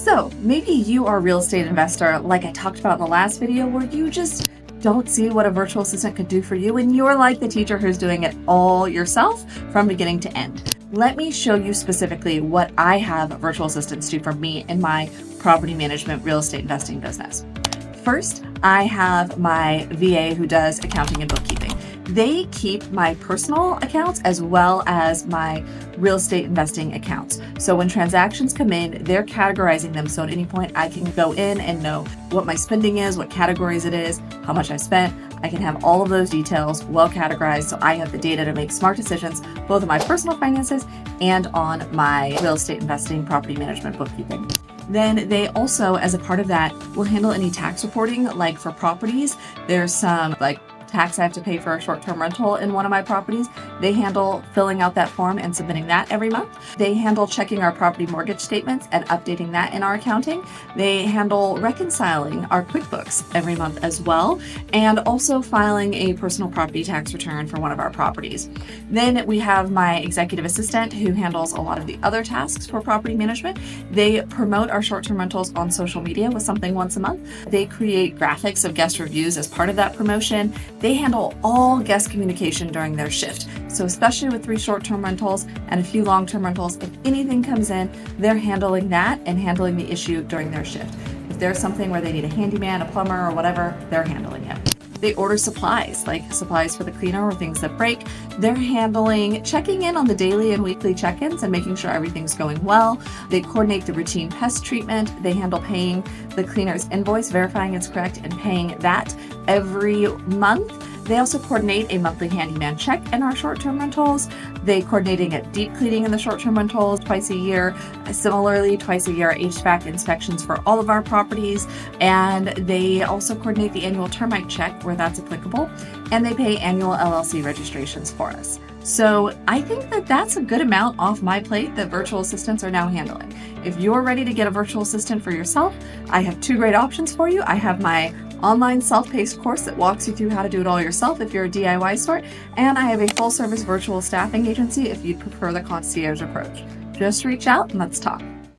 So maybe you are a real estate investor, like I talked about in the last video, where you just don't see what a virtual assistant could do for you, and you're like the teacher who's doing it all yourself from beginning to end. Let me show you specifically what I have virtual assistants do for me in my property management real estate investing business. First, I have my VA who does accounting and bookkeeping. They keep my personal accounts as well as my real estate investing accounts. So when transactions come in, they're categorizing them. So at any point I can go in and know what my spending is, what categories it is, how much I've spent. I can have all of those details well categorized so I have the data to make smart decisions, both on my personal finances and on my real estate investing, property management, bookkeeping. Then they also, as a part of that, will handle any tax reporting, like for properties. There's some tax I have to pay for a short-term rental in one of my properties. They handle filling out that form and submitting that every month. They handle checking our property mortgage statements and updating that in our accounting. They handle reconciling our QuickBooks every month as well, and also filing a personal property tax return for one of our properties. Then we have my executive assistant who handles a lot of the other tasks for property management. They promote our short-term rentals on social media with something once a month. They create graphics of guest reviews as part of that promotion. They handle all guest communication during their shift. So especially with 3 short-term rentals and a few long-term rentals, if anything comes in, they're handling that and handling the issue during their shift. If there's something where they need a handyman, a plumber, or whatever, they're handling it. They order supplies, like supplies for the cleaner or things that break. They're handling checking in on the daily and weekly check-ins and making sure everything's going well. They coordinate the routine pest treatment. They handle paying the cleaner's invoice, verifying it's correct, and paying that every month. They also coordinate a monthly handyman check in our short-term rentals. They coordinating a deep cleaning in the short-term rentals twice a year. Similarly, twice a year HVAC inspections for all of our properties. And they also coordinate the annual termite check where that's applicable. And they pay annual LLC registrations for us. So I think that that's a good amount off my plate that virtual assistants are now handling. If you're ready to get a virtual assistant for yourself, I have 2 great options for you. I have my online self-paced course that walks you through how to do it all yourself if you're a DIY sort, and I have a full-service virtual staffing agency if you'd prefer the concierge approach. Just reach out and let's talk.